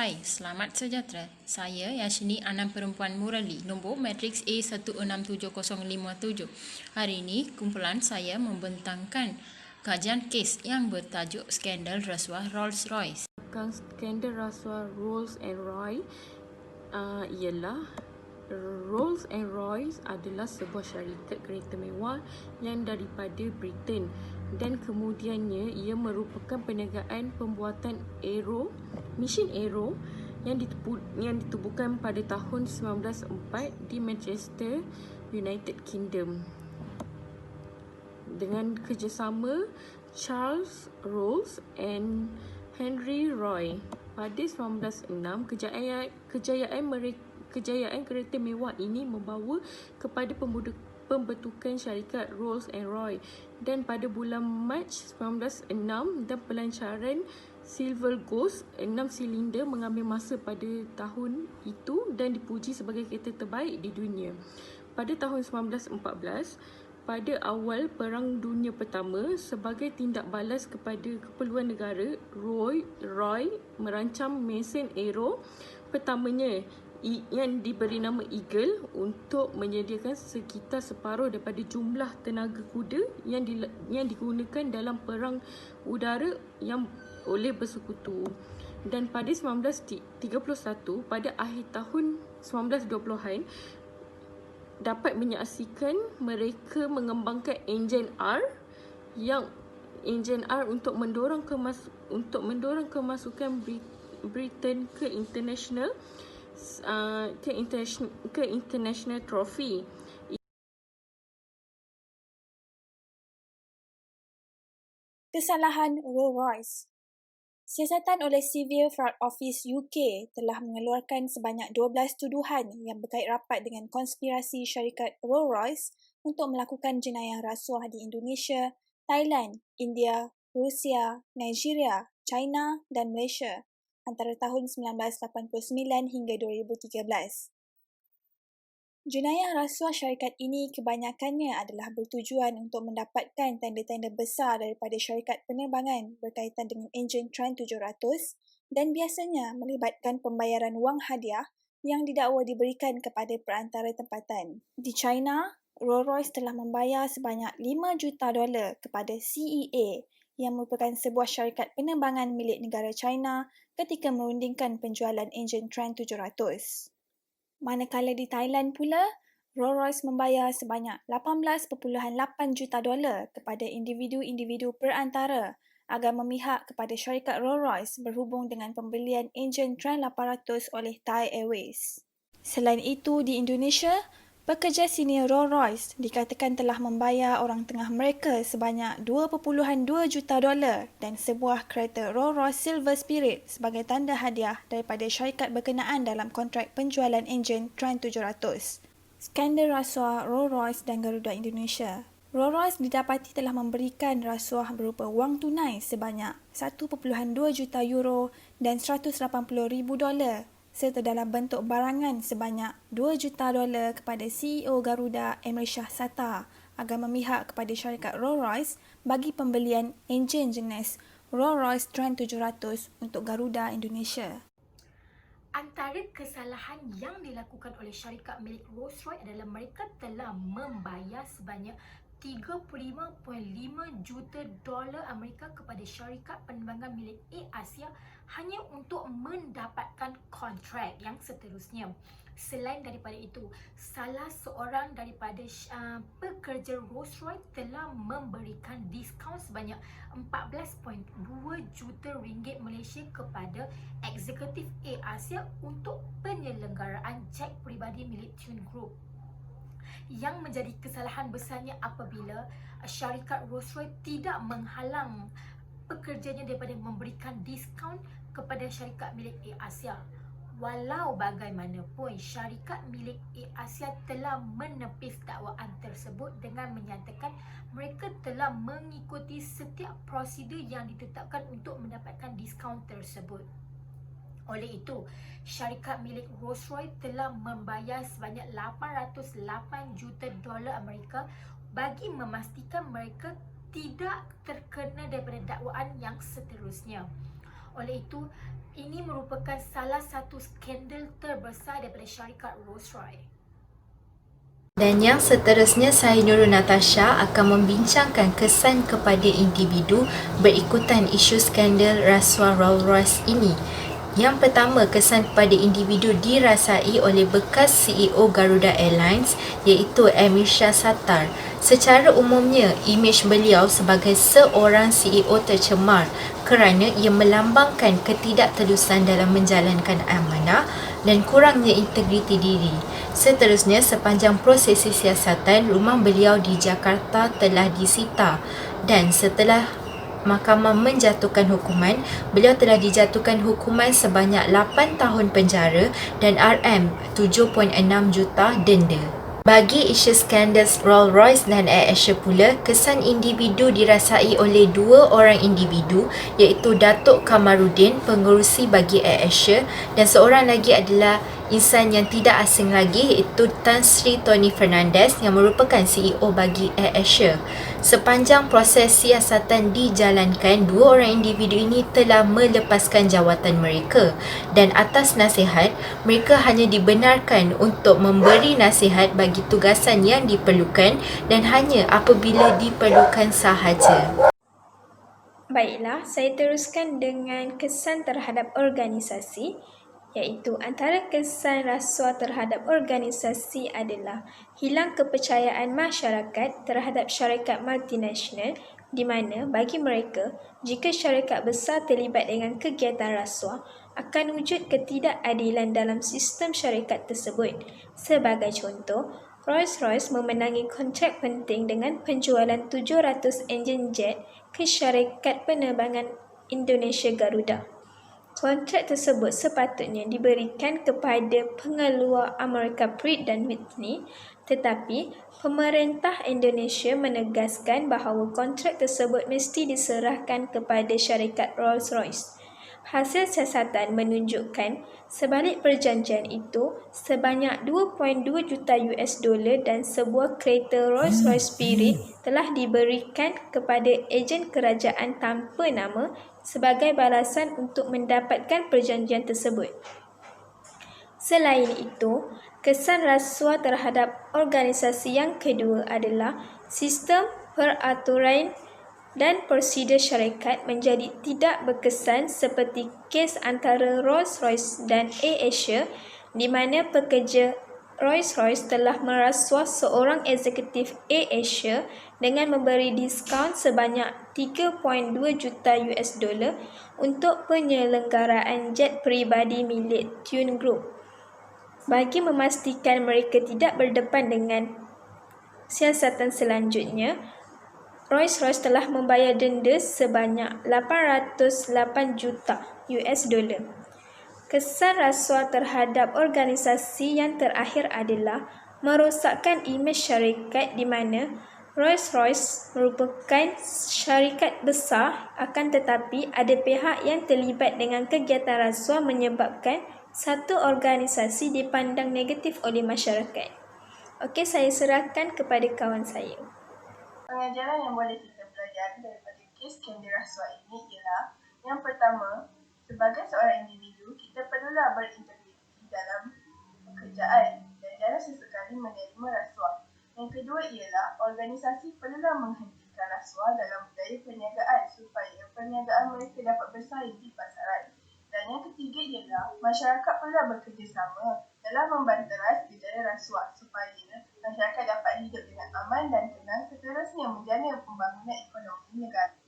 Hai, selamat sejahtera. Saya Yashini Anam Perempuan Murali, nombor matriks A167057. Hari ini, kumpulan saya membentangkan kajian kes yang bertajuk Skandal Rasuah Rolls-Royce. Skandal rasuah Rolls and Royce ialah Rolls and Royce adalah sebuah syarikat kereta mewah yang daripada Britain dan kemudiannya ia merupakan perniagaan pembuatan mesin aero yang ditubuhkan pada tahun 1904 di Manchester, United Kingdom dengan kerjasama Charles Rolls and Henry Roy. Pada 1906, kejayaan kereta mewah ini membawa kepada pembentukan syarikat Rolls and Roy, dan pada bulan Mac 1906 dan pelancaran Silver Ghost 6 silinder mengambil masa pada tahun itu dan dipuji sebagai kereta terbaik di dunia. Pada tahun 1914, pada awal Perang Dunia Pertama, sebagai tindak balas kepada keperluan negara, Roy merancang mesin aero pertamanya yang diberi nama Eagle untuk menyediakan sekitar separuh daripada jumlah tenaga kuda yang digunakan dalam perang udara yang oleh bersekutu. Dan pada 1931, pada akhir tahun 1920-an, dapat menyaksikan mereka mengembangkan enjin R untuk mendorong kemasukan Britain ke international trophy. Kesalahan Rolls-Royce. Siasatan oleh Civil Fraud Office UK telah mengeluarkan sebanyak 12 tuduhan yang berkait rapat dengan konspirasi syarikat Rolls-Royce untuk melakukan jenayah rasuah di Indonesia, Thailand, India, Rusia, Nigeria, China dan Malaysia antara tahun 1989 hingga 2013. Jenayah rasuah syarikat ini kebanyakannya adalah bertujuan untuk mendapatkan tanda-tanda besar daripada syarikat penerbangan berkaitan dengan enjin Trent 700 dan biasanya melibatkan pembayaran wang hadiah yang didakwa diberikan kepada perantara tempatan. Di China, Rolls-Royce telah membayar sebanyak $5 juta kepada CEA yang merupakan sebuah syarikat penerbangan milik negara China ketika merundingkan penjualan enjin Trent 700. Manakala di Thailand pula, Rolls-Royce membayar sebanyak $18.8 juta kepada individu-individu perantara agar memihak kepada syarikat Rolls-Royce berhubung dengan pembelian enjin Trent 800 oleh Thai Airways. Selain itu, di Indonesia, pekerja senior Rolls-Royce dikatakan telah membayar orang tengah mereka sebanyak $2.2 juta dan sebuah kereta Rolls-Royce Silver Spirit sebagai tanda hadiah daripada syarikat berkenaan dalam kontrak penjualan enjin Trent 700. Skandal rasuah Rolls-Royce dan Garuda Indonesia. Rolls-Royce didapati telah memberikan rasuah berupa wang tunai sebanyak €1.2 juta dan $180,000 serta dalam bentuk barangan sebanyak $2 juta kepada CEO Garuda Emir Shah Sata agar memihak kepada syarikat Rolls-Royce bagi pembelian enjin jenis Rolls-Royce Trent 700 untuk Garuda Indonesia. Antara kesalahan yang dilakukan oleh syarikat milik Rolls-Royce adalah mereka telah membayar sebanyak $35.5 juta Amerika kepada syarikat penerbangan milik Air Asia hanya untuk mendapatkan kontrak yang seterusnya. Selain daripada itu, salah seorang daripada pekerja Rolls-Royce telah memberikan diskaun sebanyak RM14.2 juta Malaysia kepada eksekutif Air Asia untuk penyelenggaraan jet peribadi milik Tune Group. Yang menjadi kesalahan besarnya apabila syarikat Rolls-Royce tidak menghalang pekerjanya daripada memberikan diskaun kepada syarikat milik Air Asia. Walau bagaimanapun, syarikat milik Air Asia telah menepis dakwaan tersebut dengan menyatakan mereka telah mengikuti setiap prosedur yang ditetapkan untuk mendapatkan diskaun tersebut. Oleh itu, syarikat milik Rolls-Royce telah membayar sebanyak $808 juta Amerika bagi memastikan mereka tidak terkena daripada dakwaan yang seterusnya. Oleh itu, Ini merupakan salah satu skandal terbesar daripada syarikat Rolls-Royce. Dan yang seterusnya, saya Nurul Natasha akan membincangkan kesan kepada individu berikutan isu skandal rasuah Rolls-Royce ini. Yang pertama, kesan kepada individu dirasai oleh bekas CEO Garuda Airlines iaitu Amir Shah Sattar. Secara umumnya, imej beliau sebagai seorang CEO tercemar kerana ia melambangkan ketidaktelusan dalam menjalankan amanah dan kurangnya integriti diri. Seterusnya, sepanjang proses siasatan, rumah beliau di Jakarta telah disita dan setelah mahkamah menjatuhkan hukuman, beliau telah dijatuhkan hukuman sebanyak 8 tahun penjara dan RM7.6 juta denda. Bagi isu skandal Rolls-Royce dan AirAsia pula, kesan individu dirasai oleh dua orang individu iaitu Datuk Kamarudin, pengerusi bagi AirAsia, dan seorang lagi adalah insan yang tidak asing lagi iaitu Tan Sri Tony Fernandez yang merupakan CEO bagi AirAsia. Sepanjang proses siasatan dijalankan, dua orang individu ini telah melepaskan jawatan mereka dan atas nasihat, mereka hanya dibenarkan untuk memberi nasihat bagi tugasan yang diperlukan dan hanya apabila diperlukan sahaja. Baiklah, saya teruskan dengan kesan terhadap organisasi, iaitu antara kesan rasuah terhadap organisasi adalah hilang kepercayaan masyarakat terhadap syarikat multinasional di mana bagi mereka, jika syarikat besar terlibat dengan kegiatan rasuah, akan wujud ketidakadilan dalam sistem syarikat tersebut. Sebagai contoh, Rolls-Royce memenangi kontrak penting dengan penjualan 700 enjin jet ke syarikat penerbangan Indonesia Garuda. Kontrak tersebut sepatutnya diberikan kepada pengeluar Amerika Pratt dan Whitney, tetapi pemerintah Indonesia menegaskan bahawa kontrak tersebut mesti diserahkan kepada syarikat Rolls-Royce. Hasil siasatan menunjukkan sebalik perjanjian itu, sebanyak 2.2 juta US dollar dan sebuah kereta Rolls-Royce Spirit telah diberikan kepada ejen kerajaan tanpa nama sebagai balasan untuk mendapatkan perjanjian tersebut. Selain itu, kesan rasuah terhadap organisasi yang kedua adalah sistem peraturan dan prosedur syarikat menjadi tidak berkesan seperti kes antara Rolls-Royce dan AirAsia di mana pekerja Rolls-Royce telah merasuah seorang eksekutif AirAsia dengan memberi diskaun sebanyak 3.2 juta US dollar untuk penyelenggaraan jet peribadi milik Tune Group. Bagi memastikan mereka tidak berdepan dengan siasatan selanjutnya, Rolls-Royce telah membayar denda sebanyak 808 juta US dollar. Kesan rasuah terhadap organisasi yang terakhir adalah merosakkan imej syarikat di mana Rolls-Royce merupakan syarikat besar akan tetapi ada pihak yang terlibat dengan kegiatan rasuah menyebabkan satu organisasi dipandang negatif oleh masyarakat. Okey, saya serahkan kepada kawan saya. Pengajaran yang boleh kita pelajari daripada kes skandal rasuah ini ialah yang pertama, sebagai seorang individu, kita perlulah berintegriti dalam pekerjaan dan jangan sesekali menerima rasuah. Yang kedua ialah organisasi perlulah menghentikan rasuah dalam budaya perniagaan supaya perniagaan mereka dapat bersaing di pasaran. Dan yang ketiga ialah masyarakat perlulah bekerjasama dalam membanteras gejala rasuah supaya masyarakat dapat hidup dengan aman dan tenang seterusnya menjana pembangunan ekonomi negara.